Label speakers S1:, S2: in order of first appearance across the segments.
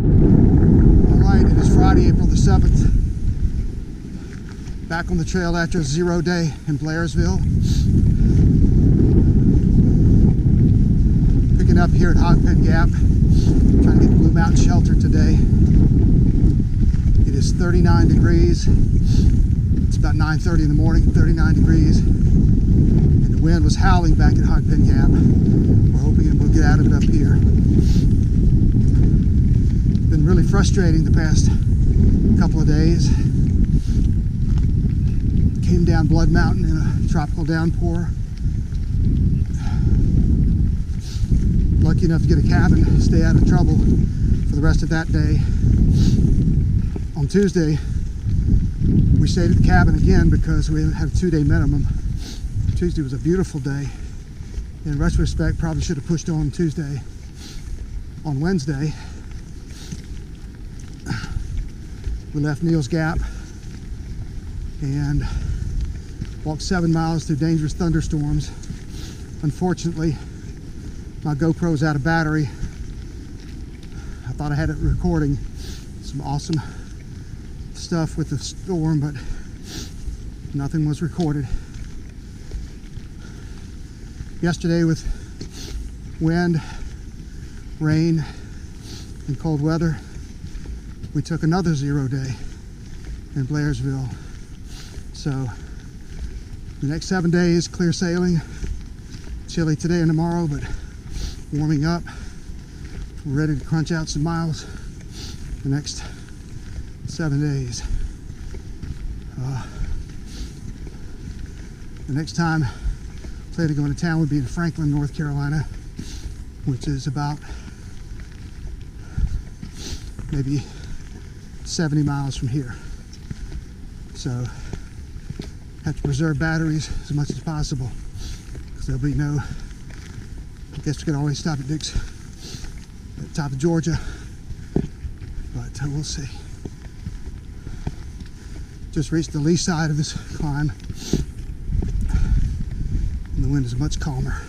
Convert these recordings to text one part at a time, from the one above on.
S1: Alright, it is Friday, April the 7th. Back on the trail after a 0 day in Blairsville. Picking up here at Hogpen Gap. Trying to get to Blue Mountain Shelter today. It is 39 degrees. It's about 9:30 in the morning, 39 degrees. And the wind was howling back at Hogpen Gap. We're hoping we'll get out of it up here. Been really frustrating the past couple of days. Came down Blood Mountain in a tropical downpour. Lucky enough to get a cabin, stay out of trouble for the rest of that day. On Tuesday, we stayed at the cabin again because we had a 2-day minimum. Tuesday was a beautiful day. In retrospect, probably should have pushed on Tuesday. On Wednesday, we left Neal's Gap and walked 7 miles through dangerous thunderstorms. Unfortunately, my GoPro's out of battery. I thought I had it recording some awesome stuff with the storm, but nothing was recorded. Yesterday, with wind, rain, and cold weather, we took another 0 day in Blairsville. So the next 7 days, clear sailing. Chilly today and tomorrow, but warming up. We're ready to crunch out some miles the next 7 days. The next time I plan to go into town would be in Franklin, North Carolina, which is about maybe 70 miles from here. So have to preserve batteries as much as possible because there'll be no, I guess we can always stop at Dick's at the top of Georgia, but we'll see. Just reached the lee side of this climb and the wind is much calmer.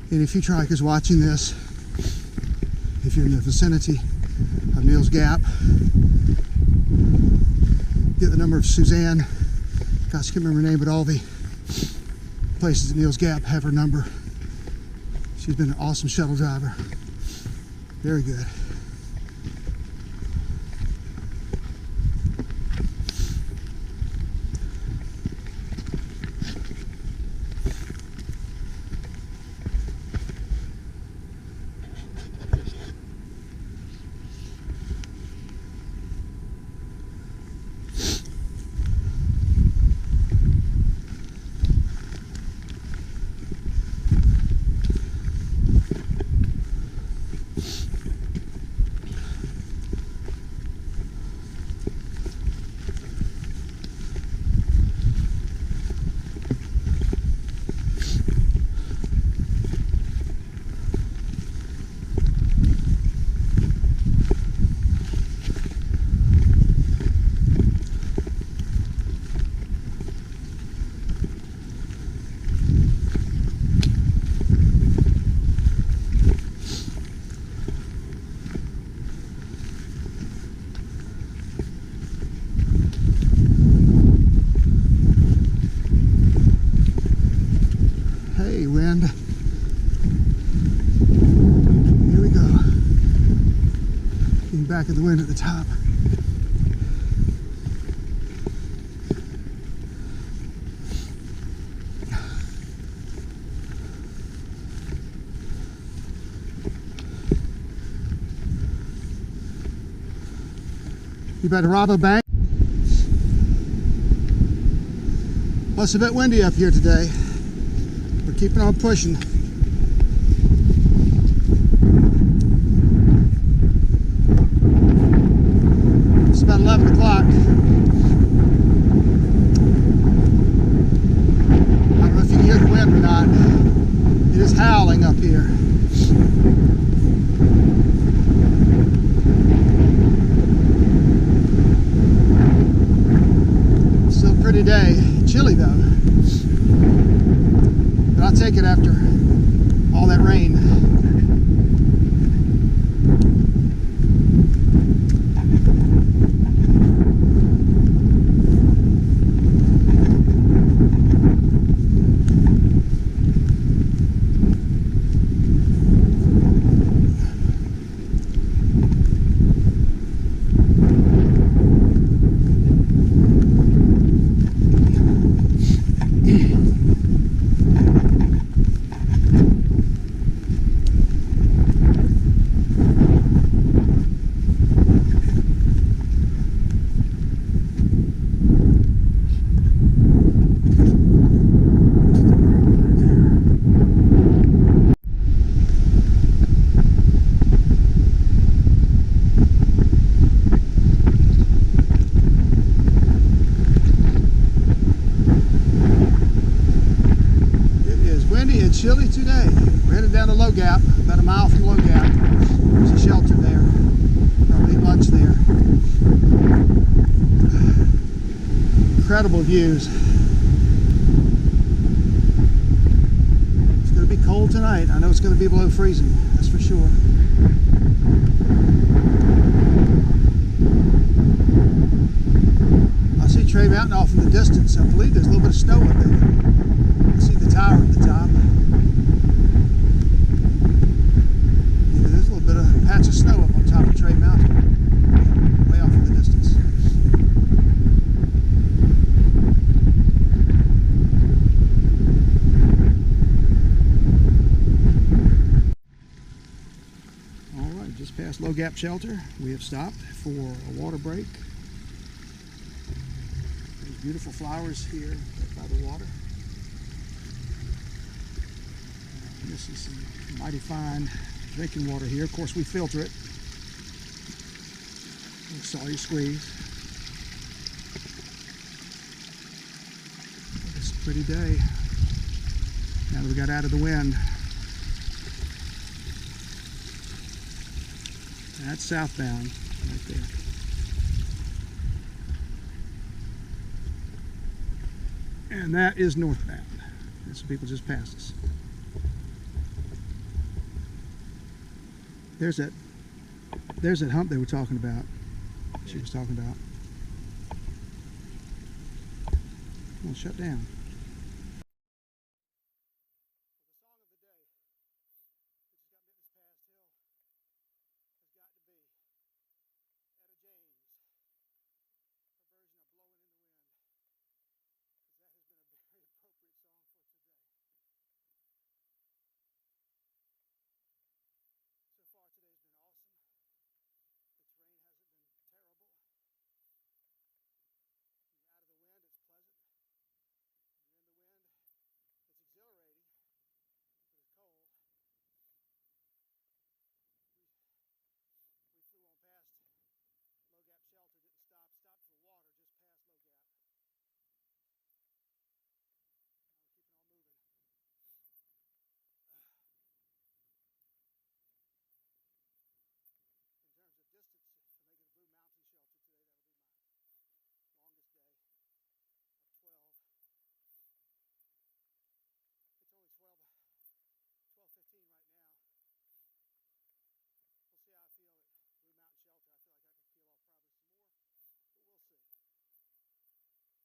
S1: Any future hikers watching this, if you're in the vicinity of Neal's Gap, get the number of Suzanne. Gosh, I can't remember her name, but all the places at Neal's Gap have her number. She's been an awesome shuttle driver. Very good. Wind. Here we go. Getting back of the wind at the top. You better rob a bank. Well, it's a bit windy up here today. We're keeping on pushing. It's about 11 o'clock. I don't know if you can hear the wind or not. It is howling up here. Still a pretty day. Chilly though. But I'll take it after all that rain. really today. We're headed down to Low Gap, about a mile from Low Gap. There's a shelter there. Probably eat lunch there. Incredible views. It's going to be cold tonight. I know it's going to be below freezing, that's for sure. I see Tray Mountain off in the distance. I believe there's a little bit of snow up there. I see the tower at the top. Yeah, there's a little bit of a patch of snow up on top of Tray Mountain, way off in the distance. All right, just past Low Gap Shelter. We have stopped for a water break. There's beautiful flowers here by the water. This is some mighty fine drinking water here. Of course, we filter it. Sawyer squeeze. It's a pretty day. Now that we got out of the wind. That's southbound right there. And that is northbound. And some people just passed us. There's that hump they were talking about. She was talking about. Well, shut down. The song of the day, which has got me up this past hill, has got to be Etta James, her version of Blowing in the Wind, because that has been a very appropriate song for today. So far today's been awesome. The terrain hasn't been terrible. When you're out of the wind, it's pleasant. When you're in the wind, it's exhilarating, but it's cold. We flew on past Low Gap Shelter, didn't stop, stopped for water just past Low Gap. Now we're keeping on moving. In terms of distance, for making the Blue Mountain Shelter today, that'll be my longest day of 12. It's only 12:15 right now. We'll see how I feel at Blue Mountain Shelter. I feel like I could peel off probably some more, but we'll see. It has been a great day so far. Finally to be away from the threat of rain.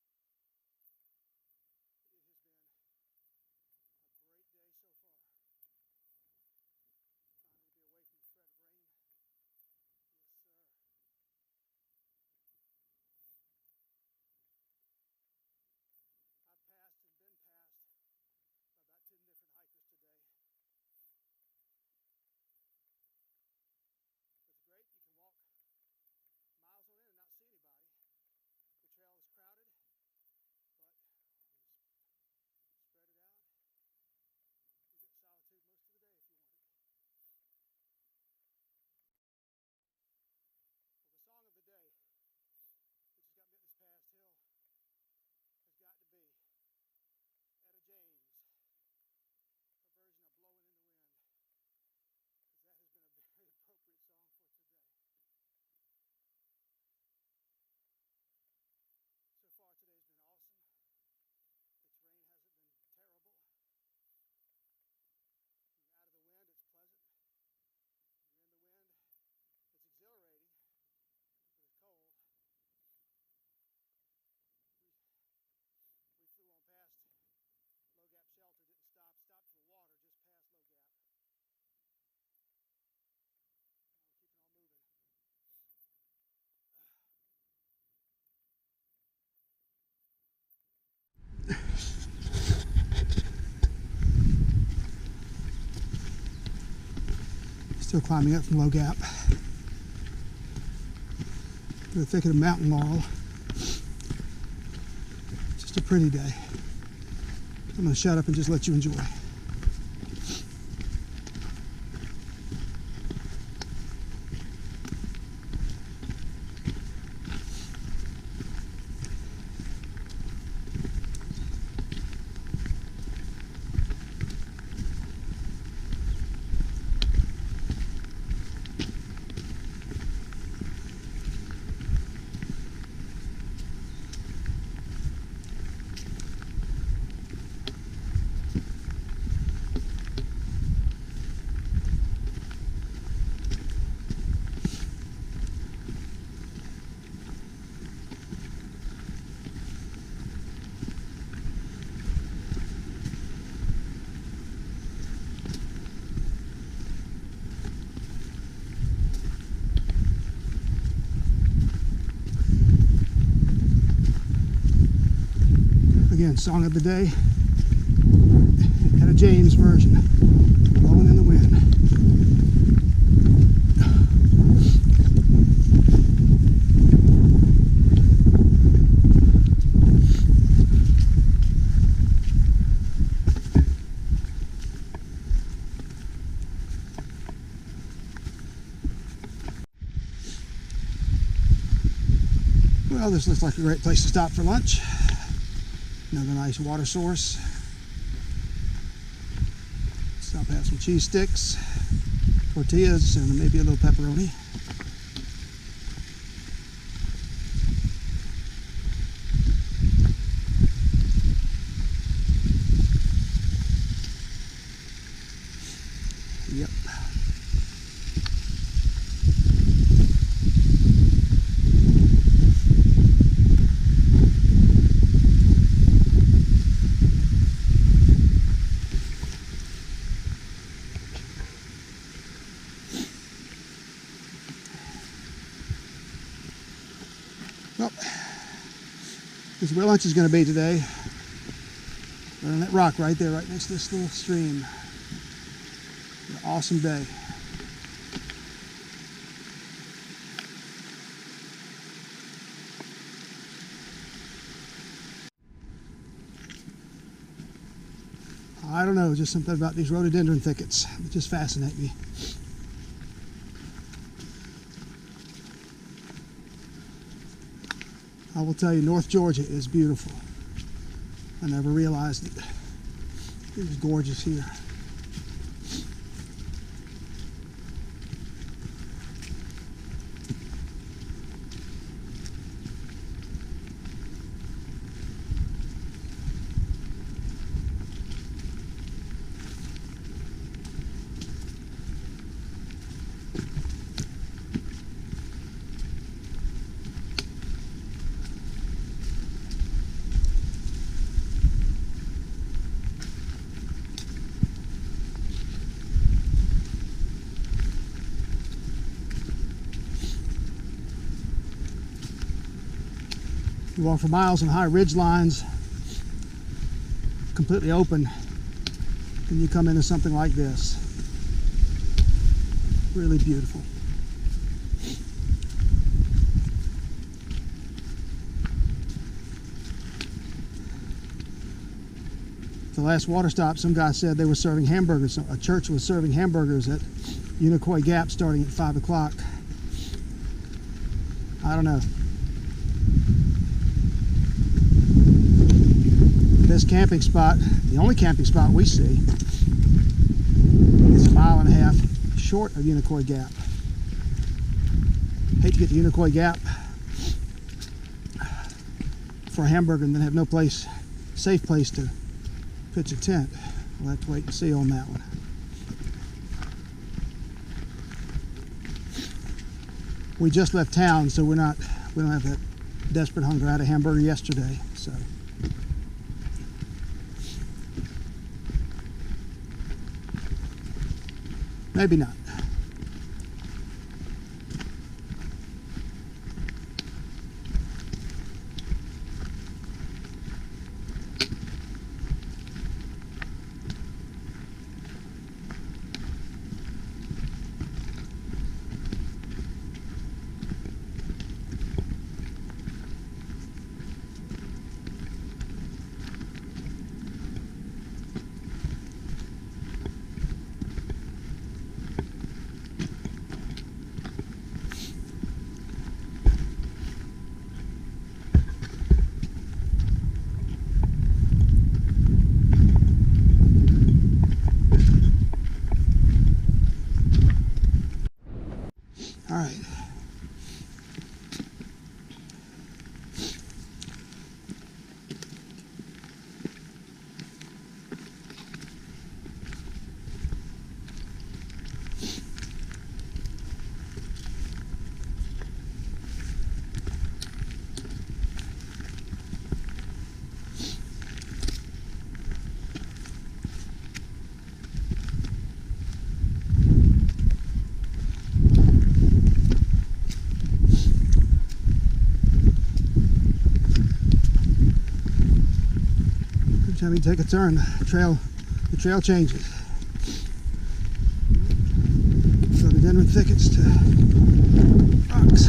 S1: Yes, sir. I've passed and been passed by about 10 different hikers today. It's great. You can walk miles on in and not see anybody. The trail is crowded, but when you spread it out, you get solitude most of the day if you want it. Well, the song of the day, which has got me up this past hill, has got to be Etta James, her version of Blowing in the Wind, because that has been a very appropriate song for today. So far today's been awesome. The terrain hasn't been terrible. When you're out of the wind, it's pleasant. When you're in the wind, it's exhilarating, but it's cold. We flew on past Low Gap Shelter, didn't stop, stopped for water just past Low Gap. Now we're keeping on moving. Still climbing up from Low Gap. Through the thicket of mountain laurel. Just a pretty day. I'm going to shut up and just let you enjoy. Again, song of the day. Got a James version. Blowing in the wind. Well, this looks like a great place to stop for lunch. Another nice water source. Stop, have some cheese sticks, tortillas, and maybe a little pepperoni. Yep. Well, this is where lunch is going to be today. Right on that rock right there, right next to this little stream. An awesome day. I don't know, just something about these rhododendron thickets that just fascinate me. I will tell you, North Georgia is beautiful. I never realized it. It was gorgeous here. You walk for miles on high ridge lines, completely open, and you come into something like this. Really beautiful. The last water stop, some guy said they were serving hamburgers. A church was serving hamburgers at Unicoi Gap starting at 5 o'clock. I don't know. This camping spot, the only camping spot we see, is a mile and a half short of Unicoi Gap. Hate to get to Unicoi Gap for a hamburger and then have no place, safe place to pitch a tent. We'll have to wait and see on that one. We just left town, so we don't have that desperate hunger. I had a hamburger yesterday, so. Maybe not. time you take a turn, the trail changes. Rhododendron thickets to rocks.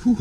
S1: Whew.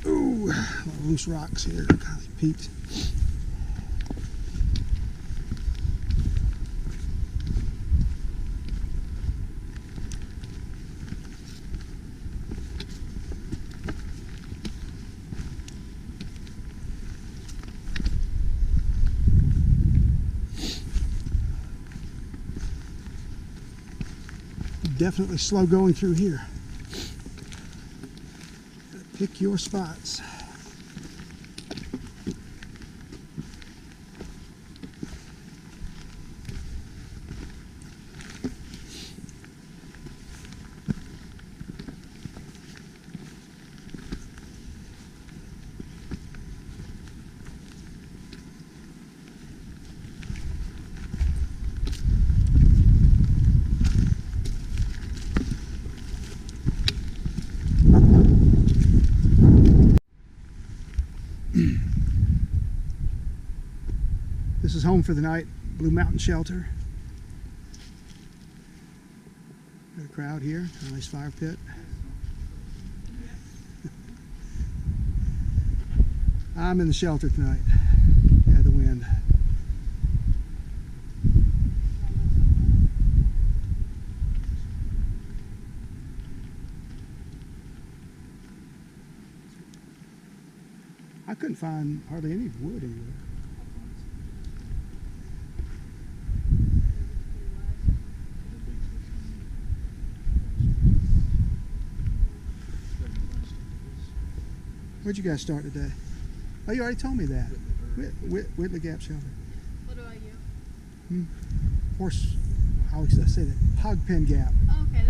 S1: Ooh, a lot of loose rocks here. Golly Pete. Definitely slow going through here. Pick your spots. This is home for the night, Blue Mountain Shelter. Got a crowd here, a nice fire pit. I'm in the shelter tonight. Yeah, the wind. I couldn't find hardly any wood anywhere. Where'd you guys start today? Oh, you already told me that. Whitley Gap Shelter.
S2: What about you?
S1: Horse, how would I say that? Hog Pen Gap.
S2: Oh, okay,